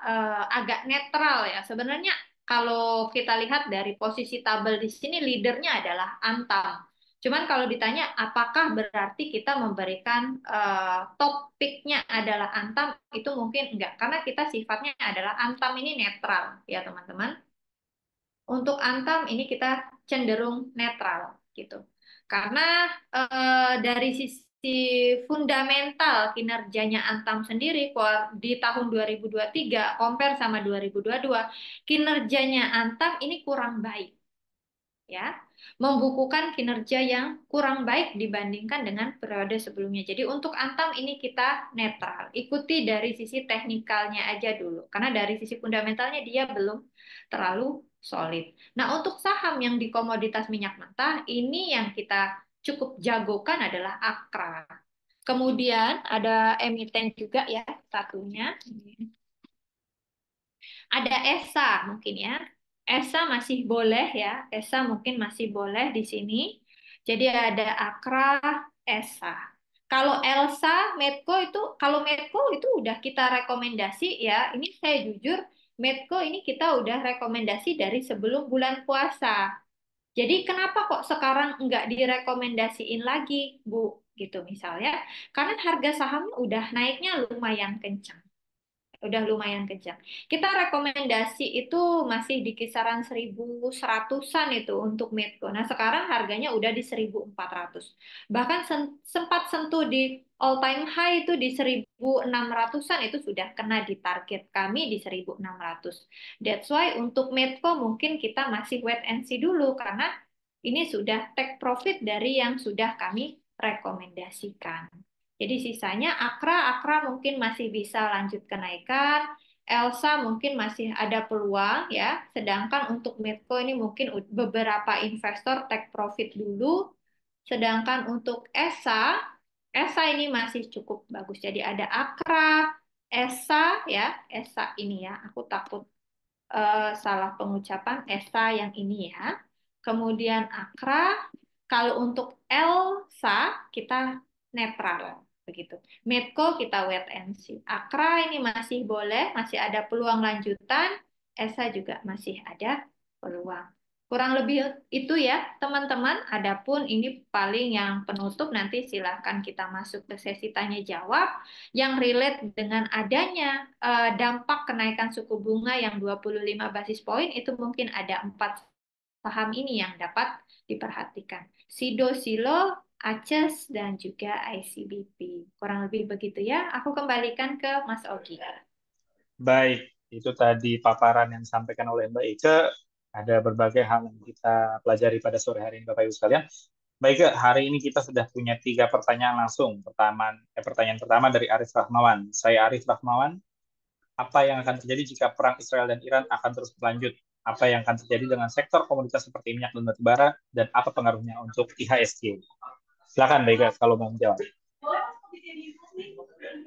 Speaker 4: agak netral ya. Sebenarnya kalau kita lihat dari posisi tabel di sini leadernya adalah Antam. Cuman kalau ditanya apakah berarti kita memberikan top pick-nya adalah Antam, itu mungkin enggak. Karena kita sifatnya adalah Antam ini netral ya teman-teman. Untuk Antam ini kita cenderung netral gitu. Karena dari sisi fundamental kinerjanya Antam sendiri di tahun 2023 compare sama 2022, kinerjanya Antam ini kurang baik ya, membukukan kinerja yang kurang baik dibandingkan dengan periode sebelumnya. Jadi untuk Antam ini kita netral, ikuti dari sisi teknikalnya aja dulu, karena dari sisi fundamentalnya dia belum terlalu solid. Nah untuk saham yang di komoditas minyak mentah ini yang kita cukup jagokan adalah Akra. Kemudian ada emiten juga ya satunya. Ada ESA mungkin ya. ESA masih boleh ya. ESA mungkin masih boleh di sini. Jadi ada Akra, ESA. Kalau Elsa, Medco itu, kalau Medco itu udah kita rekomendasi ya. Ini saya jujur, Medco ini kita udah rekomendasi dari sebelum bulan puasa. Jadi kenapa kok sekarang nggak direkomendasiin lagi, Bu? Gitu misalnya. Karena harga sahamnya udah naiknya lumayan kencang. Udah lumayan kencang. Kita rekomendasi itu masih di kisaran 1.100-an itu untuk Medco. Nah, sekarang harganya udah di 1.400. Bahkan sempat sentuh di all time high itu di 1.600-an, itu sudah kena di target kami di 1.600. That's why untuk Medco mungkin kita masih wait and see dulu karena ini sudah take profit dari yang sudah kami rekomendasikan. Jadi sisanya Akra mungkin masih bisa lanjut kenaikan, Elsa mungkin masih ada peluang ya. Sedangkan untuk Medco ini mungkin beberapa investor take profit dulu. Sedangkan untuk ESA ini masih cukup bagus. Jadi ada Akra, ESA ya, ESA ini ya. Aku takut salah pengucapan ESA yang ini ya. Kemudian Akra, kalau untuk Elsa kita netral begitu. Medco kita wait and see. Akra ini masih boleh, masih ada peluang lanjutan. ESA juga masih ada peluang. Kurang lebih itu ya, teman-teman. Adapun ini paling yang penutup, nanti silahkan kita masuk ke sesi tanya jawab yang relate dengan adanya dampak kenaikan suku bunga yang 25 basis poin, itu mungkin ada 4 saham ini yang dapat diperhatikan. Sido Silo, Aces, dan juga ICBP. Kurang lebih begitu ya. Aku kembalikan ke Mas Ogi.
Speaker 3: Baik, itu tadi paparan yang disampaikan oleh Mbak Ike. Ada berbagai hal yang kita pelajari pada sore hari ini, Bapak Ibu sekalian. Mbak Ike, hari ini kita sudah punya 3 pertanyaan langsung. Pertanyaan pertama dari Arif Rahmawan. Saya Arif Rahmawan. Apa yang akan terjadi jika perang Israel dan Iran akan terus berlanjut? Apa yang akan terjadi dengan sektor komoditas seperti minyak dan batu bara, dan apa pengaruhnya untuk IHSG? Silakan, Mbak Ike, kalau mau menjawab.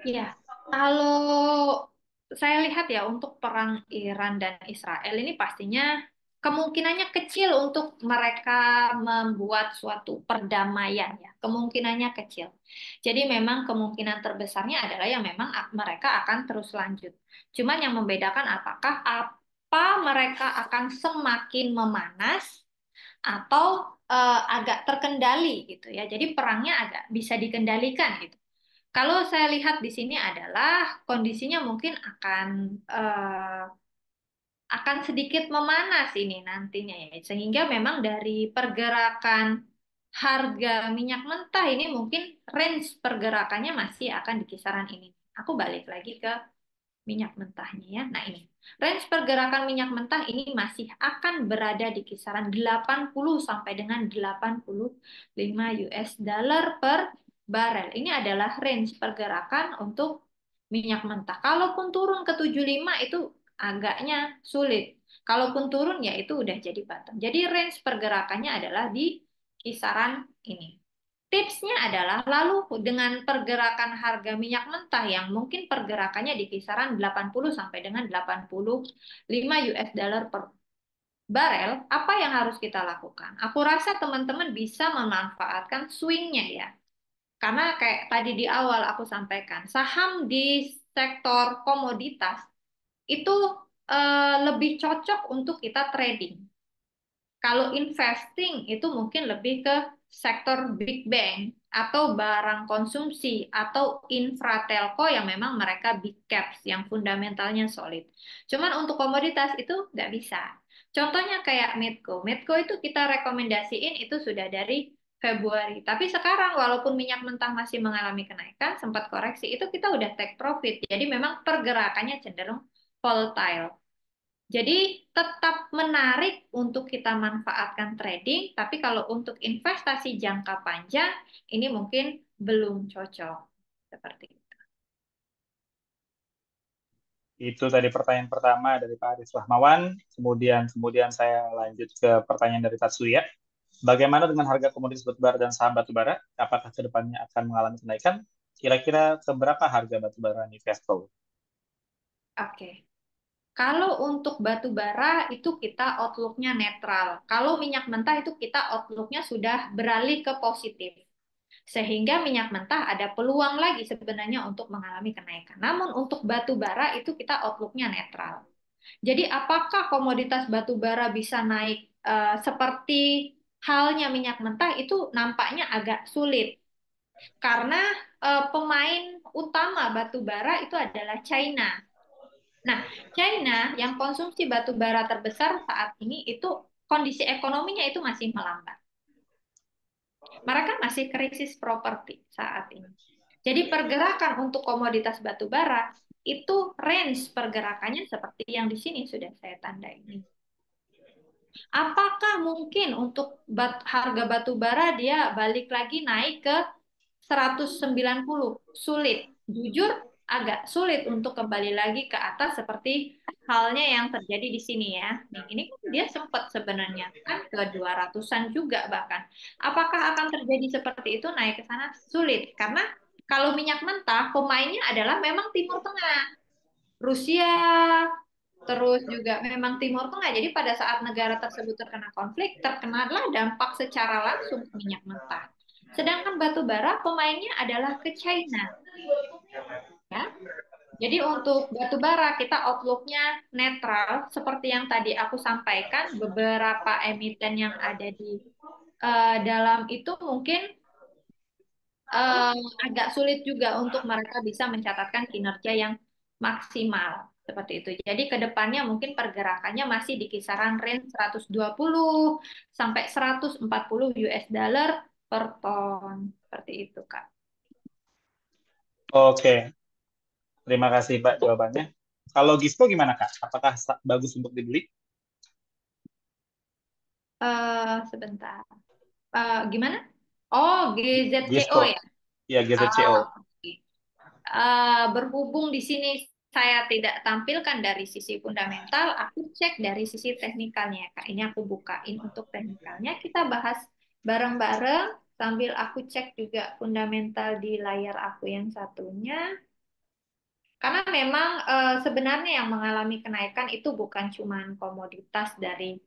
Speaker 4: Ya, kalau saya lihat ya untuk perang Iran dan Israel ini pastinya kemungkinannya kecil untuk mereka membuat suatu perdamaian ya. Kemungkinannya kecil. Jadi memang kemungkinan terbesarnya adalah yang memang mereka akan terus lanjut. Cuman yang membedakan apakah apa mereka akan semakin memanas atau agak terkendali gitu ya. Jadi perangnya agak bisa dikendalikan gitu. Kalau saya lihat di sini adalah kondisinya mungkin akan sedikit memanas ini nantinya ya. Sehingga memang dari pergerakan harga minyak mentah ini mungkin range pergerakannya masih akan di kisaran ini. Aku balik lagi ke minyak mentahnya ya. Nah ini, range pergerakan minyak mentah ini masih akan berada di kisaran 80 sampai dengan 85 US dollar per barel. Ini adalah range pergerakan untuk minyak mentah. Kalaupun turun ke 75 itu agaknya sulit. Kalaupun turun ya itu udah jadi bottom. Jadi range pergerakannya adalah di kisaran ini. Tipsnya adalah lalu dengan pergerakan harga minyak mentah yang mungkin pergerakannya di kisaran 80 sampai dengan 85 US dollar per barel, apa yang harus kita lakukan? Aku rasa teman-teman bisa memanfaatkan swingnya ya. Karena kayak tadi di awal aku sampaikan, saham di sektor komoditas itu lebih cocok untuk kita trading. Kalau investing itu mungkin lebih ke sektor big bank atau barang konsumsi atau infra telco yang memang mereka big caps yang fundamentalnya solid. Cuman untuk komoditas itu nggak bisa. Contohnya kayak Medco. Medco itu kita rekomendasiin itu sudah dari Februari. Tapi sekarang walaupun minyak mentah masih mengalami kenaikan, sempat koreksi, itu kita udah take profit. Jadi memang pergerakannya cenderung volatile. Jadi tetap menarik untuk kita manfaatkan trading, tapi kalau untuk investasi jangka panjang, ini mungkin belum cocok. Seperti itu.
Speaker 3: Itu tadi pertanyaan pertama dari Pak Aris Rahmawan. Kemudian saya lanjut ke pertanyaan dari Tatsuya. Bagaimana dengan harga komoditas batubara dan saham batubara? Apakah kedepannya akan mengalami kenaikan? Kira-kira seberapa harga batubara Newcastle?
Speaker 4: Oke. Kalau untuk batu bara itu kita outlook-nya netral. Kalau minyak mentah itu kita outlook-nya sudah beralih ke positif. Sehingga minyak mentah ada peluang lagi sebenarnya untuk mengalami kenaikan. Namun untuk batu bara itu kita outlook-nya netral. Jadi apakah komoditas batu bara bisa naik seperti halnya minyak mentah itu nampaknya agak sulit. Karena pemain utama batu bara itu adalah China. Nah, China yang konsumsi batu bara terbesar saat ini itu kondisi ekonominya itu masih melambat. Mereka masih krisis properti saat ini. Jadi pergerakan untuk komoditas batu bara itu range pergerakannya seperti yang di sini sudah saya tanda ini. Apakah mungkin untuk harga batu bara dia balik lagi naik ke 190? Sulit. Jujur agak sulit untuk kembali lagi ke atas seperti halnya yang terjadi di sini ya. Nih, ini kan dia sempat sebenarnya kan ke 200-an juga bahkan. Apakah akan terjadi seperti itu naik ke sana? Sulit. Karena kalau minyak mentah pemainnya adalah memang Timur Tengah. Rusia, terus juga memang Timur Tengah. Jadi pada saat negara tersebut terkena konflik, terkenalah dampak secara langsung ke minyak mentah. Sedangkan batu bara pemainnya adalah ke China, ya. Jadi untuk batu bara kita outlook-nya netral, seperti yang tadi aku sampaikan, beberapa emiten yang ada di dalam itu mungkin eh, agak sulit juga untuk mereka bisa mencatatkan kinerja yang maksimal seperti itu. Jadi ke depannya mungkin pergerakannya masih di kisaran range 120 sampai 140 US dollar per ton. Seperti itu, Kak.
Speaker 3: Oke, terima kasih Pak jawabannya. Kalau Gispo gimana Kak? Apakah bagus untuk dibeli?
Speaker 4: Sebentar. Gimana? Oh, GZCO
Speaker 3: Gispo,
Speaker 4: ya.
Speaker 3: ya
Speaker 4: Ah,
Speaker 3: GZCO.
Speaker 4: oke. Berhubung di sini saya tidak tampilkan dari sisi fundamental, aku cek dari sisi teknikalnya, Kak. Ini aku bukain untuk teknikalnya. Kita bahas bareng-bareng sambil aku cek juga fundamental di layar aku yang satunya. Karena memang sebenarnya yang mengalami kenaikan itu bukan cuma komoditas dari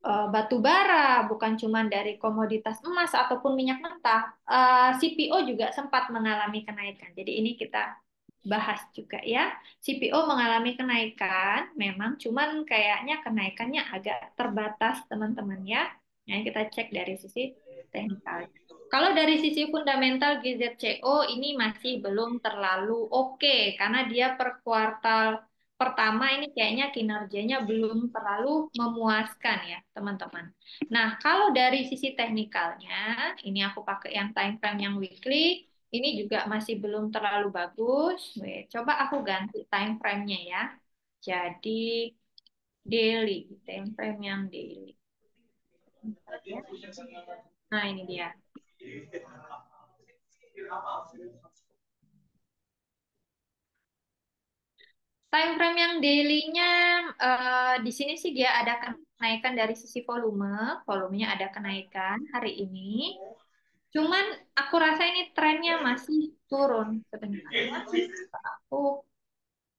Speaker 4: batu bara, bukan cuma dari komoditas emas ataupun minyak mentah. CPO juga sempat mengalami kenaikan. Jadi ini kita bahas juga ya. CPO mengalami kenaikan, memang cuman kayaknya kenaikannya agak terbatas teman-teman ya. Nah, kita cek dari sisi teknikal. Kalau dari sisi fundamental GZCO ini masih belum terlalu oke karena dia per kuartal pertama ini kayaknya kinerjanya belum terlalu memuaskan ya, teman-teman. Nah, kalau dari sisi teknikalnya, ini aku pakai yang time frame yang weekly, ini juga masih belum terlalu bagus. Coba aku ganti time frame-nya ya. Jadi daily, time frame yang daily. Bentar ya. Nah, ini dia. Time frame yang daily-nya di sini sih dia ada kenaikan dari sisi volume. Volumenya ada kenaikan hari ini. Cuman aku rasa ini trennya masih turun sebentar ya. Aku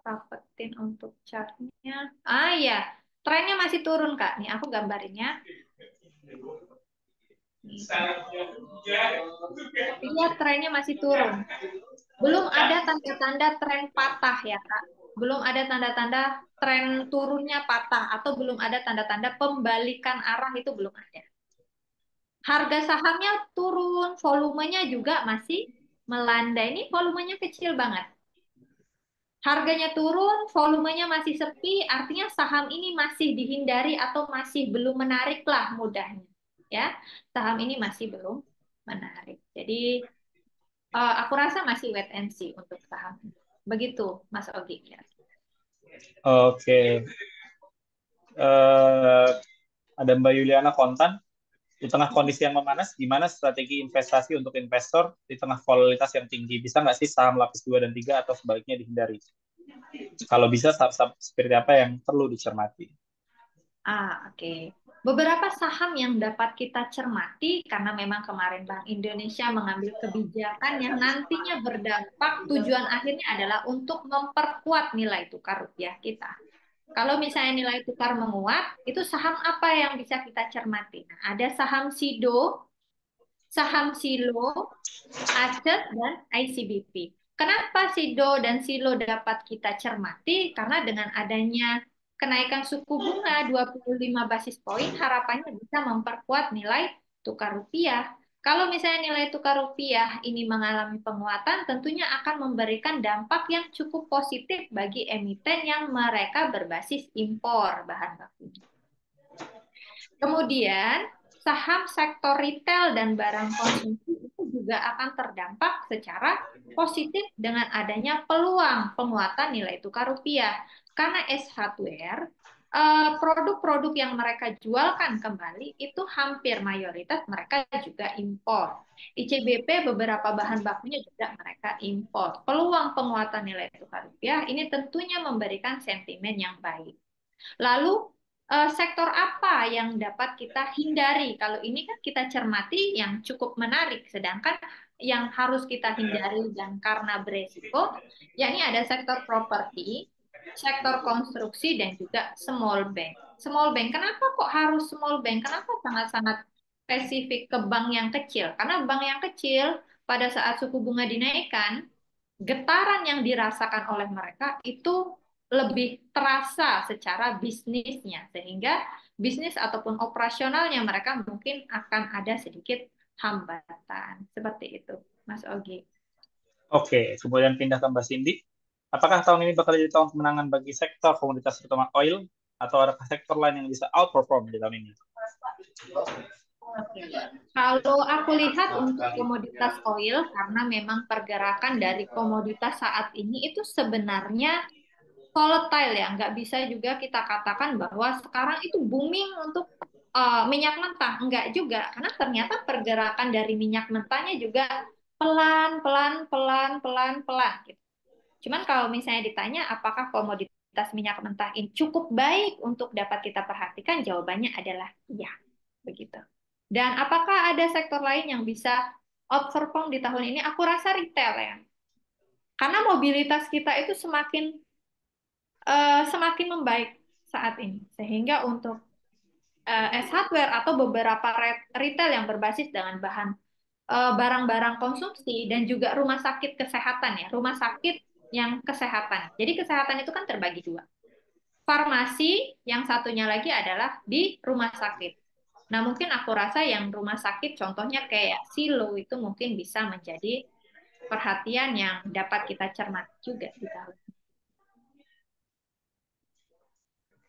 Speaker 4: rapetin untuk chartnya. Ah ya, Trennya masih turun, Kak. Nih, aku gambarinnya. Nih, lihat trennya masih turun. Belum ada tanda-tanda tren patah ya, Kak. Belum ada tanda-tanda tren turunnya patah atau belum ada tanda-tanda pembalikan arah itu belum ada. Harga sahamnya turun, volumenya juga masih melandai. Ini volumenya kecil banget. Harganya turun, volumenya masih sepi, artinya saham ini masih dihindari atau masih belum menarik lah mudahnya. Ya, saham ini masih belum menarik. Jadi aku rasa masih wait and see untuk saham ini. Begitu, Mas Ogi. Ya.
Speaker 3: Oke. Eh, ada Mbak Yuliana Kontan. Di tengah kondisi yang memanas, gimana strategi investasi untuk investor di tengah volatilitas yang tinggi? Bisa nggak sih saham lapis 2 dan 3 atau sebaliknya dihindari? Kalau bisa, saham seperti apa yang perlu dicermati?
Speaker 4: Oke. Beberapa saham yang dapat kita cermati karena memang kemarin Bank Indonesia mengambil kebijakan yang nantinya berdampak tujuan akhirnya adalah untuk memperkuat nilai tukar rupiah kita. Kalau misalnya nilai tukar menguat, itu saham apa yang bisa kita cermati? Nah, ada saham Silo, Aset, dan ICBP. Kenapa SIDO dan Silo dapat kita cermati? Karena dengan adanya kenaikan suku bunga 25 basis poin, harapannya bisa memperkuat nilai tukar rupiah. Kalau misalnya nilai tukar rupiah ini mengalami penguatan, tentunya akan memberikan dampak yang cukup positif bagi emiten yang mereka berbasis impor bahan bakunya. Kemudian, saham sektor retail dan barang konsumsi itu juga akan terdampak secara positif dengan adanya peluang penguatan nilai tukar rupiah. Karena S Hardware, produk-produk yang mereka jualkan kembali itu hampir mayoritas mereka juga impor. ICBP beberapa bahan bakunya juga mereka impor. Peluang penguatan nilai tukar rupiah ini tentunya memberikan sentimen yang baik. Lalu sektor apa yang dapat kita hindari? Kalau ini kan kita cermati yang cukup menarik, sedangkan yang harus kita hindari dan karena beresiko, yakni ada sektor properti, sektor konstruksi, dan juga small bank. Small bank, kenapa kok harus small bank? Kenapa sangat-sangat spesifik ke bank yang kecil? Karena bank yang kecil pada saat suku bunga dinaikkan, getaran yang dirasakan oleh mereka itu lebih terasa secara bisnisnya, sehingga bisnis ataupun operasionalnya mereka mungkin akan ada sedikit hambatan. Seperti itu, Mas Ogi.
Speaker 3: Oke, kemudian pindah ke Mbak Cindy. Apakah tahun ini bakal jadi tahun kemenangan bagi sektor komoditas terutama oil, atau adakah sektor lain yang bisa outperform di tahun ini?
Speaker 4: Oke. Kalau aku lihat untuk komoditas oil, karena memang pergerakan dari komoditas saat ini itu sebenarnya volatile ya, nggak bisa juga kita katakan bahwa sekarang itu booming untuk minyak mentah, nggak juga, karena ternyata pergerakan dari minyak mentahnya juga pelan, pelan, pelan, pelan, pelan gitu. Cuman kalau misalnya ditanya apakah komoditas minyak mentah ini cukup baik untuk dapat kita perhatikan, jawabannya adalah iya, begitu. Dan apakah ada sektor lain yang bisa outperform di tahun ini? Aku rasa retail ya. Karena mobilitas kita itu semakin membaik saat ini. Sehingga untuk S hardware atau beberapa retail yang berbasis dengan barang-barang konsumsi dan juga rumah sakit kesehatan ya, rumah sakit yang kesehatan. Jadi kesehatan itu kan terbagi dua. Farmasi, yang satunya lagi adalah di rumah sakit. Nah, mungkin aku rasa yang rumah sakit contohnya kayak Silo itu mungkin bisa menjadi perhatian yang dapat kita cermati juga di tahun ini.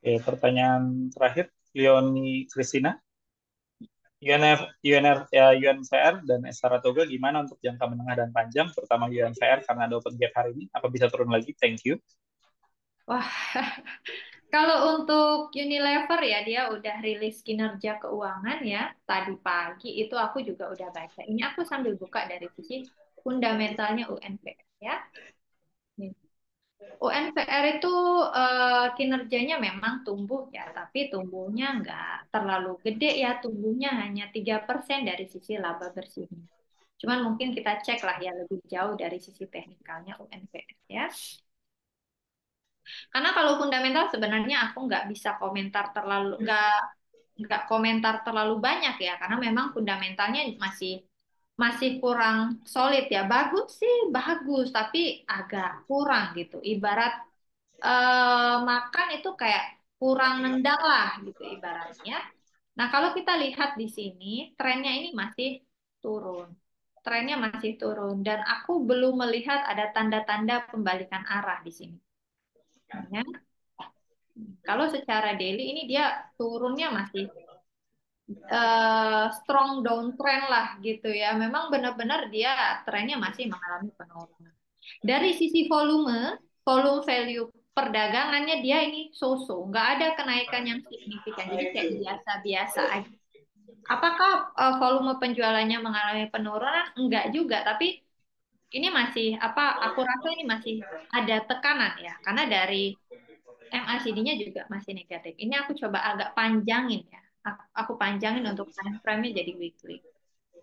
Speaker 3: Oke, pertanyaan terakhir, Leoni Christina. UNVR dan Saratoga gimana untuk jangka menengah dan panjang, terutama UNVR karena ada open gap hari ini, apa bisa turun lagi? Thank you.
Speaker 4: Wah, kalau untuk Unilever ya dia udah rilis kinerja keuangan ya tadi pagi itu aku juga udah baca. Ini aku sambil buka dari sisi fundamentalnya UNVR ya. Nih. UNVR itu kinerjanya memang tumbuh ya, tapi tumbuhnya nggak terlalu gede ya, tumbuhnya hanya 3% dari sisi laba bersihnya. Cuman mungkin kita cek lah ya lebih jauh dari sisi teknikalnya UNVR ya. Karena kalau fundamental sebenarnya aku nggak bisa komentar terlalu nggak komentar terlalu banyak ya, karena memang fundamentalnya masih masih kurang solid ya. Bagus sih, bagus, tapi agak kurang gitu. Ibarat makan itu kayak kurang nendang lah gitu ibaratnya. Nah, kalau kita lihat di sini, trennya ini masih turun. Trennya masih turun dan aku belum melihat ada tanda-tanda pembalikan arah di sini. Ya. Kalau secara daily ini dia turunnya masih strong downtrend lah gitu ya. Memang benar-benar dia trennya masih mengalami penurunan. Dari sisi volume, volume value perdagangannya dia ini so-so, nggak ada kenaikan yang signifikan. Jadi kayak biasa-biasa aja. Apakah volume penjualannya mengalami penurunan? Enggak juga, tapi ini masih apa? Aku rasa ini masih ada tekanan ya, karena dari MACD-nya juga masih negatif. Ini aku coba agak panjangin ya. Aku panjangin untuk time frame-nya jadi weekly.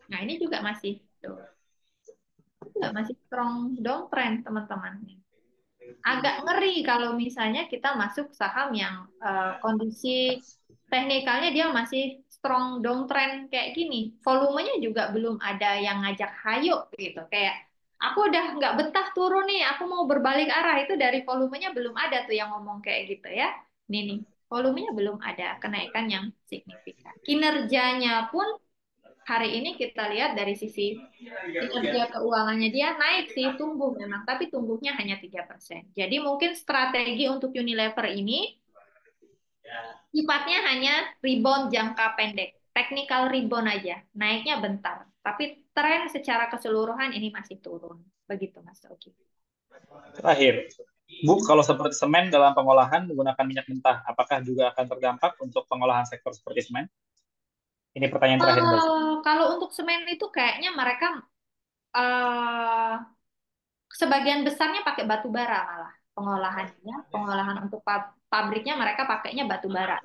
Speaker 4: Nah, ini juga masih tuh. Juga masih strong downtrend, teman-teman. Agak ngeri kalau misalnya kita masuk saham yang kondisi teknikalnya dia masih strong downtrend kayak gini. Volumenya juga belum ada yang ngajak hayo gitu. Kayak aku udah nggak betah turun nih, aku mau berbalik arah. Itu dari volumenya belum ada tuh yang ngomong kayak gitu ya. Nih, volumenya belum ada kenaikan yang signifikan. Kinerjanya pun hari ini kita lihat dari sisi kinerja keuangannya dia naik sih, tumbuh memang, tapi tumbuhnya hanya 3%. Jadi mungkin strategi untuk Unilever ini sifatnya hanya rebound jangka pendek, technical rebound aja, naiknya bentar. Tapi tren secara keseluruhan ini masih turun. Begitu Mas Oki.
Speaker 3: Terakhir, Bu, kalau seperti semen dalam pengolahan menggunakan minyak mentah, apakah juga akan terdampak untuk pengolahan sektor seperti semen? Ini pertanyaan terakhir, Mbak.
Speaker 4: Kalau untuk semen itu kayaknya mereka eh, sebagian besarnya pakai batu bara malah pengolahannya, pengolahan untuk pabriknya mereka pakainya batu bara.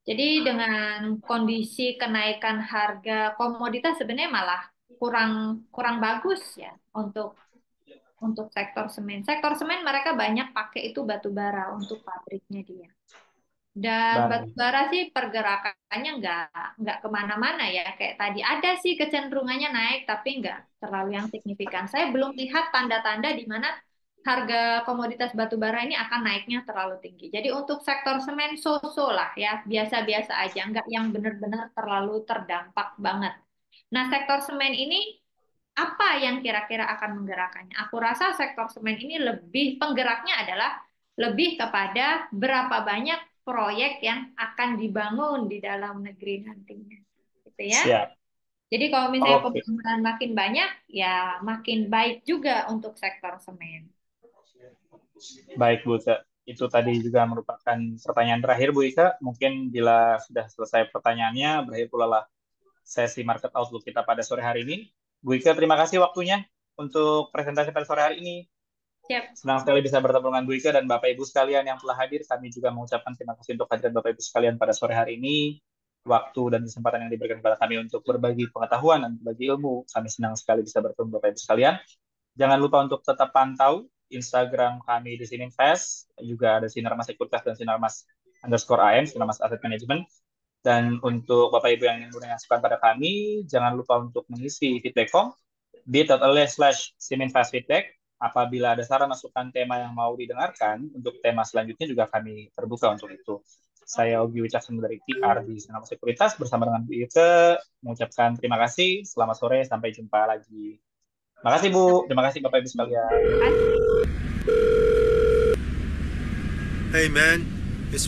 Speaker 4: Jadi dengan kondisi kenaikan harga komoditas sebenarnya malah kurang kurang bagus ya untuk sektor semen. Sektor semen mereka banyak pakai itu batu bara untuk pabriknya dia. Dan batu
Speaker 3: Baik.
Speaker 4: bara sih pergerakannya nggak kemana-mana ya. Kayak tadi ada sih kecenderungannya naik, tapi nggak terlalu yang signifikan. Saya belum lihat tanda-tanda di mana harga komoditas batu bara ini akan naiknya terlalu tinggi. Jadi untuk sektor semen so-so lah ya, biasa-biasa aja, nggak yang benar-benar terlalu terdampak banget. Nah, sektor semen ini apa yang kira-kira akan menggerakkannya? Aku rasa sektor semen ini lebih penggeraknya adalah lebih kepada berapa banyak proyek yang akan dibangun di dalam negeri nantinya. Gitu ya.
Speaker 3: Siap.
Speaker 4: Jadi kalau misalnya
Speaker 3: Oke.
Speaker 4: pembangunan makin banyak, ya makin baik juga untuk sektor semen.
Speaker 3: Baik, Bu. Itu tadi juga merupakan pertanyaan terakhir, Bu Ika. Mungkin bila sudah selesai pertanyaannya, berakhir pula lah sesi market outlook kita pada sore hari ini. Bu Ika, terima kasih waktunya untuk presentasi pada sore hari ini.
Speaker 4: Siap.
Speaker 3: Senang sekali bisa bertemu dengan Bu Ika dan Bapak Ibu sekalian yang telah hadir. Kami juga mengucapkan terima kasih untuk hadirat Bapak Ibu sekalian pada sore hari ini. Waktu dan kesempatan yang diberikan kepada kami untuk berbagi pengetahuan dan berbagi ilmu. Kami senang sekali bisa bertemu Bapak Ibu sekalian. Jangan lupa untuk tetap pantau Instagram kami di Sininvest. Juga ada Sinarmas Sekuritas dan Sinarmas_AM, Sinarmas Asset Management. Dan untuk Bapak Ibu yang ingin menanyakan pada kami, jangan lupa untuk mengisi feedback form bit.ly/sininvestfeedback. Apabila ada saran masukan tema yang mau didengarkan, untuk tema selanjutnya juga kami terbuka untuk itu. Saya Ogi Wicaksono dari PR di Sinarmas Sekuritas bersama dengan Bu Ike mengucapkan terima kasih. Selamat sore, sampai jumpa lagi. Terima kasih Bu, terima kasih Bapak Ibu sekalian.
Speaker 2: Hey man, it's me.